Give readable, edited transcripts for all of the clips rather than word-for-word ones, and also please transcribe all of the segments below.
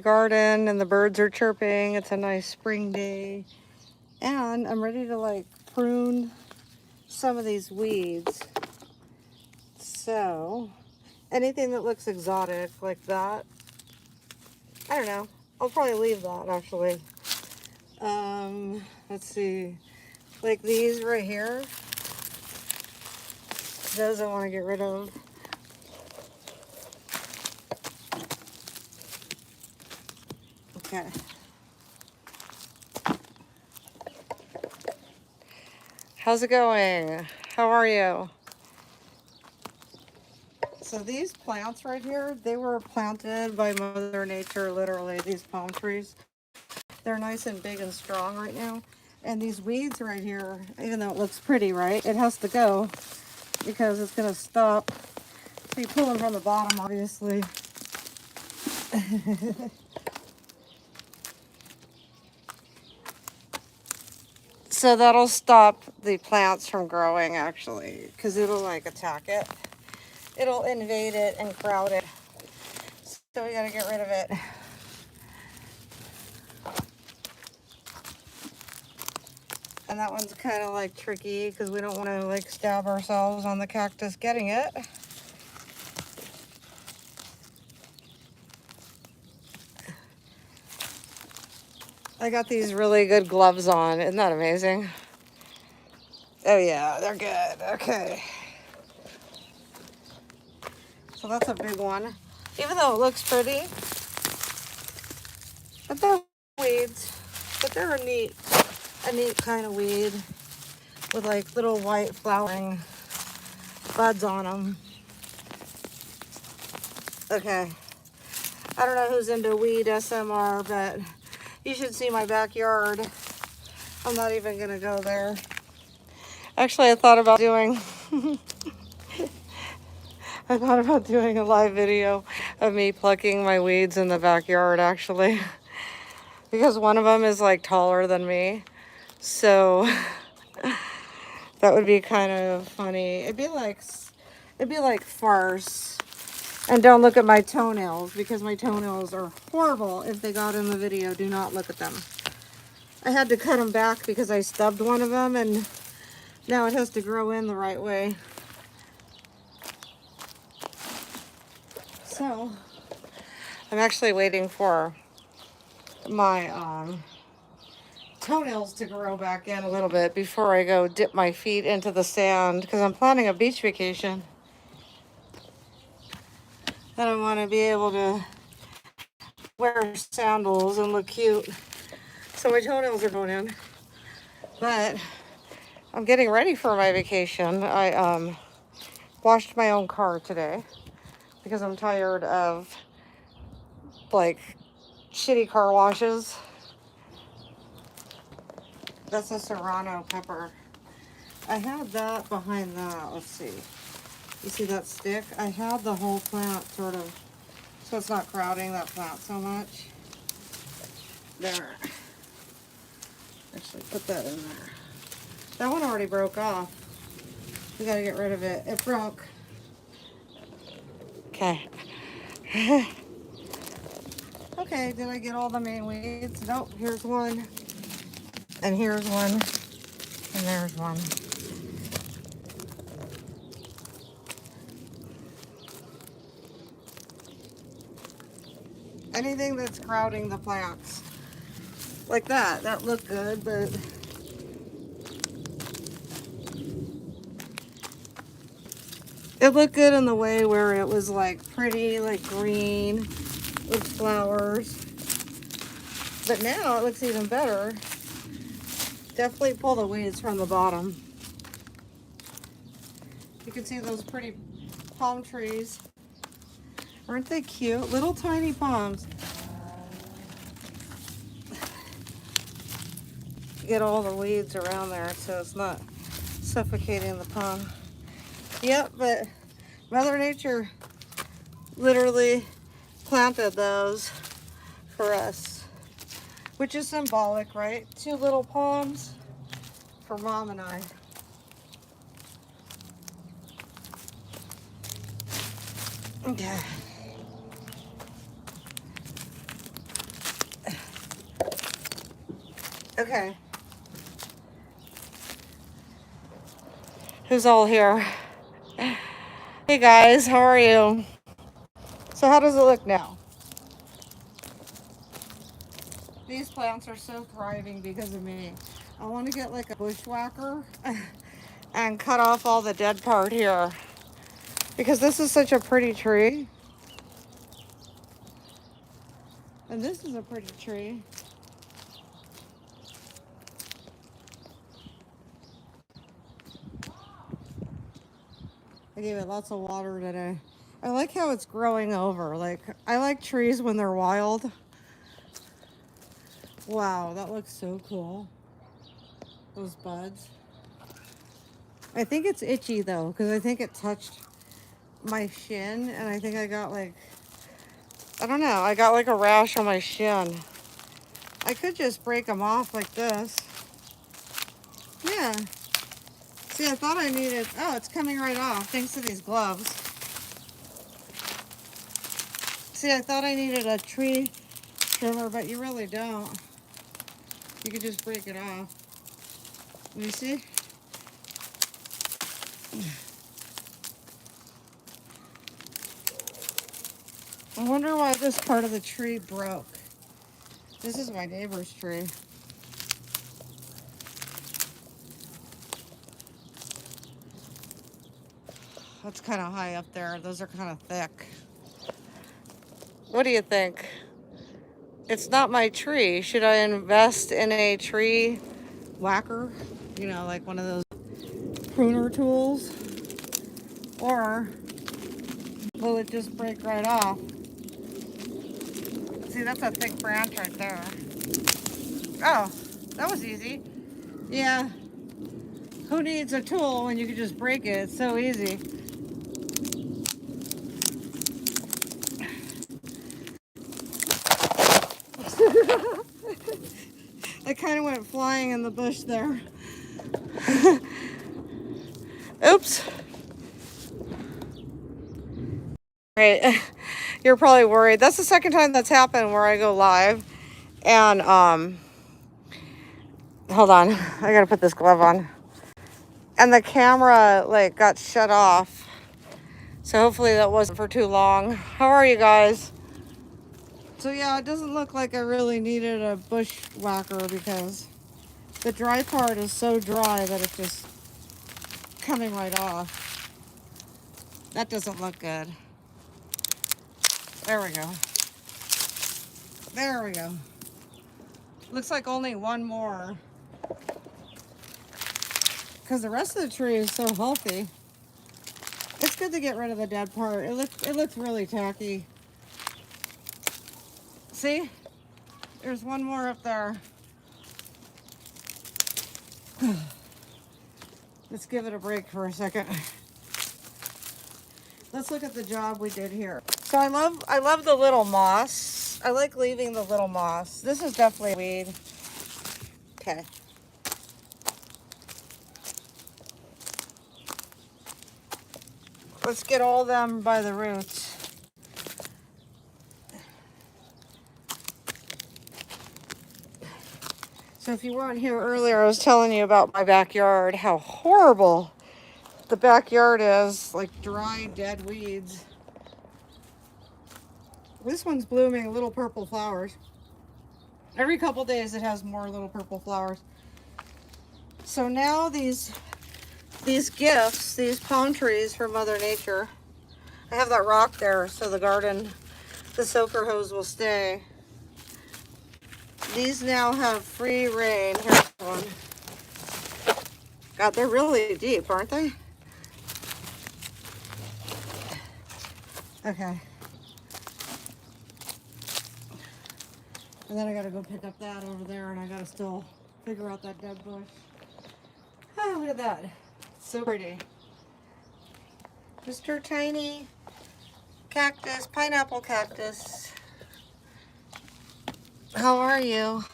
garden and the birds are chirping. It's a nice spring day. And I'm ready to like prune some of these weeds. So anything that looks exotic like that, I don't know. I'll probably leave that actually. Let's see. Like these right here. Those I want to get rid of. Okay. How's it going? How are you? So these plants right here, they were planted by Mother Nature, literally, these palm trees. They're nice and big and strong right now. And these weeds right here, even though it looks pretty, right? It has to go because it's gonna stop. So you pull them from the bottom, obviously. So that'll stop the plants from growing actually, because it'll like attack it. It'll invade it and crowd it. So we gotta get rid of it. And that one's kind of like tricky because we don't want to like stab ourselves on the cactus getting it. I got these really good gloves on. Isn't that amazing? Oh yeah, they're good. Okay. So that's a big one. Even though it looks pretty, but they're weeds. But they're a neat kind of weed with like little white flowering buds on them. Okay. I don't know who's into weed SMR, but you should see my backyard. I'm not even gonna go there. Actually, I thought about doing a live video of me plucking my weeds in the backyard actually. Because one of them is like taller than me. So that would be kind of funny. It'd be like farce. And don't look at my toenails because my toenails are horrible. If they got in the video, do not look at them. I had to cut them back because I stubbed one of them and now it has to grow in the right way. So I'm actually waiting for my toenails to grow back in a little bit before I go dip my feet into the sand because I'm planning a beach vacation. And I want to be able to wear sandals and look cute. So my toenails are going in. But I'm getting ready for my vacation. I washed my own car today because I'm tired of like shitty car washes. That's a serrano pepper. I had that behind that. Let's see. You see that stick? I had the whole plant sort of, so it's not crowding that plant so much. There. Actually, put that in there. That one already broke off. We gotta get rid of it. It broke. Okay. Okay, did I get all the main weeds? Nope, here's one. And here's one. And there's one. Anything that's crowding the plants. Like that looked good, but it looked good in the way where it was like pretty, like green with flowers. But now it looks even better. Definitely pull the weeds from the bottom. You can see those pretty palm trees. Aren't they cute? Little tiny palms. Get all the weeds around there so it's not suffocating the palm. Yep, but Mother Nature literally planted those for us, which is symbolic, right? 2 little palms for Mom and I. Okay. Okay. Who's all here? Hey guys, how are you? So how does it look now? These plants are so thriving because of me. I want to get like a bushwhacker and cut off all the dead part here because this is such a pretty tree. And this is a pretty tree. I gave it lots of water today. I like how it's growing over. Like, I like trees when they're wild. Wow, that looks so cool. Those buds. I think it's itchy though, because I think it touched my shin and I think I got like, I don't know, I got like a rash on my shin. I could just break them off like this. Yeah. See, I thought I needed, oh, it's coming right off thanks to these gloves. See, I thought I needed a tree trimmer, but you really don't. You could just break it off. Let me see. I wonder why this part of the tree broke. This is my neighbor's tree. That's kind of high up there. Those are kind of thick. What do you think? It's not my tree. Should I invest in a tree whacker? You know, like one of those pruner tools? Or will it just break right off? See, that's a thick branch right there. Oh, that was easy. Yeah. Who needs a tool when you can just break it? It's so easy. I kind of went flying in the bush there. Oops. Right. You're probably worried. That's the second time that's happened where I go live. And, hold on. I gotta put this glove on. And the camera, like, got shut off. So hopefully that wasn't for too long. How are you guys? So yeah, it doesn't look like I really needed a bushwhacker because the dry part is so dry that it's just coming right off. That doesn't look good. There we go. There we go. Looks like only one more. Because the rest of the tree is so healthy. It's good to get rid of the dead part. It looks really tacky. See? There's one more up there. Let's give it a break for a second. Let's look at the job we did here. So I love the little moss. I like leaving the little moss. This is definitely a weed. Okay. Let's get all of them by the roots. So if you weren't here earlier, I was telling you about my backyard, how horrible the backyard is, like dry, dead weeds. This one's blooming little purple flowers. Every couple days it has more little purple flowers. So now these gifts, these palm trees from Mother Nature, I have that rock there so the garden, the soaker hose will stay. These now have free reign. Here's one. God, they're really deep, aren't they? Okay. And then I gotta go pick up that over there and I gotta still figure out that dead bush. Oh, look at that. It's so pretty. Mr. Tiny Cactus, pineapple cactus. How are you?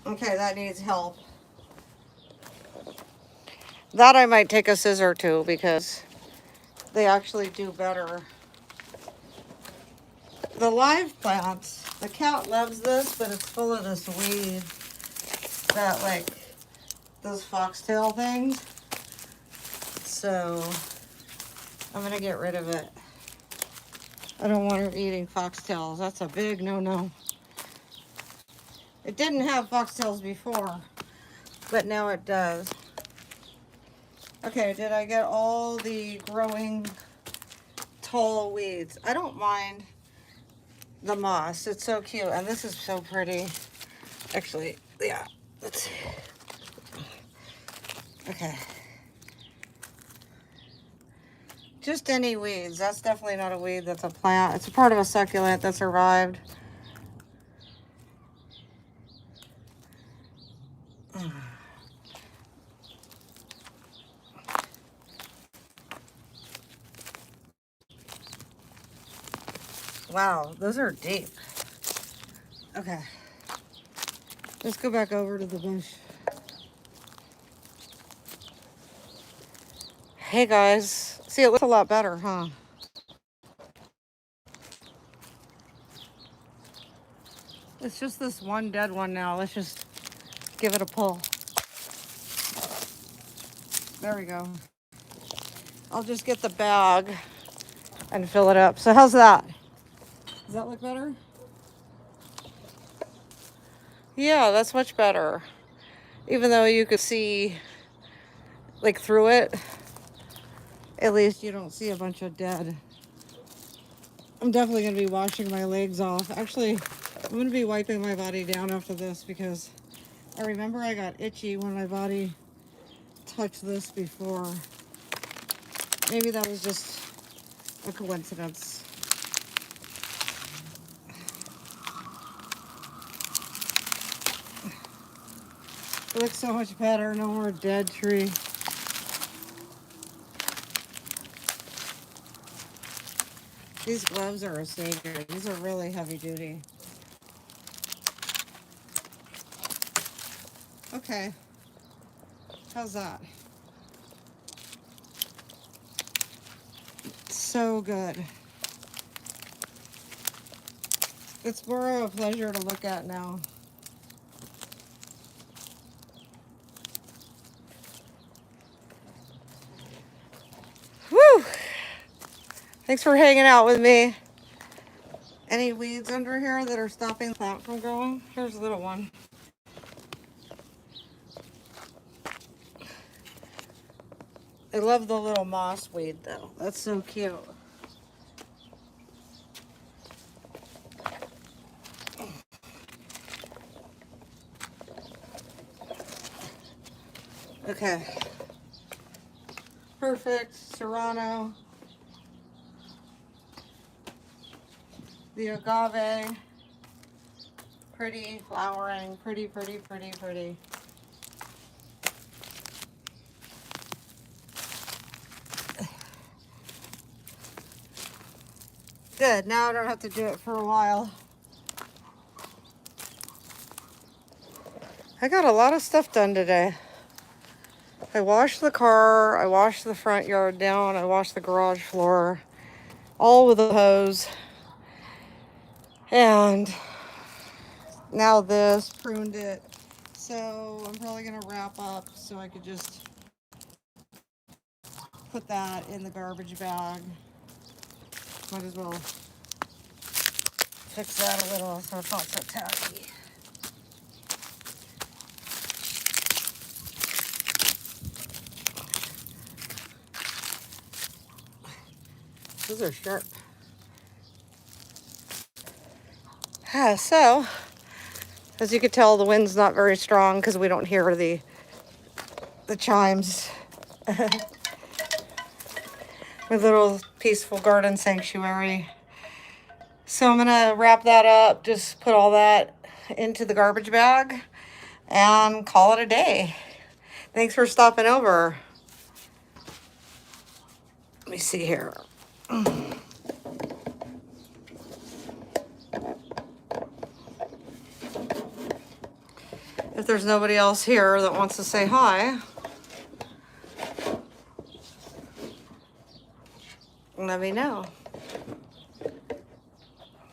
Okay, that needs help. That I might take a scissor to because they actually do better. The live plants, the cat loves this, but it's full of this weed that, like, those foxtail things. So I'm gonna get rid of it. I don't want her eating foxtails. That's a big no-no. It didn't have foxtails before, but now it does. Okay, did I get all the growing tall weeds? I don't mind the moss. It's so cute, and this is so pretty. Actually, yeah, let's see. Okay. Just any weeds. That's definitely not a weed. That's a plant. It's a part of a succulent that survived. Wow, those are deep. Okay. Let's go back over to the bush. Hey guys. See, it looks a lot better, huh? It's just this one dead one now. Let's just give it a pull. There we go. I'll just get the bag and fill it up. So how's that? Does that look better? Yeah, that's much better. Even though you could see, like, through it, at least you don't see a bunch of dead. I'm definitely going to be washing my legs off. Actually, I'm going to be wiping my body down after this because I remember I got itchy when my body touched this before. Maybe that was just a coincidence. It looks so much better. No more dead tree. These gloves are a savior. These are really heavy duty. Okay. How's that? So good. It's more of a pleasure to look at now. Woo! Thanks for hanging out with me. Any weeds under here that are stopping the plant from growing? Here's a little one. I love the little moss weed though. That's so cute. Okay. Perfect. Serrano. The agave. Pretty, flowering. Pretty, pretty, pretty, pretty. Good. Now I don't have to do it for a while. I got a lot of stuff done today. I washed the car, I washed the front yard down, I washed the garage floor, all with a hose. And now this, pruned it. So I'm probably gonna wrap up so I could just put that in the garbage bag. Might as well fix that a little so it's not so tacky. Those are sharp. So, as you can tell, the wind's not very strong because we don't hear the chimes. My little peaceful garden sanctuary. So I'm gonna wrap that up, just put all that into the garbage bag and call it a day. Thanks for stopping over. Let me see here. If there's nobody else here that wants to say hi. let me know.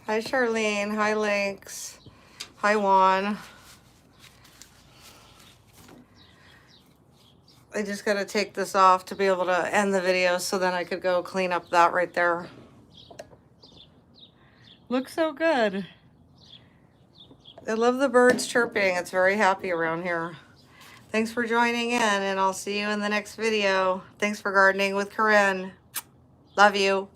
Hi, Charlene. Hi, Lynx. Hi, Juan. I just got to take this off to be able to end the video so then I could go clean up that right there. Looks so good. I love the birds chirping. It's very happy around here. Thanks for joining in, and I'll see you in the next video. Thanks for gardening with Corin. Love you.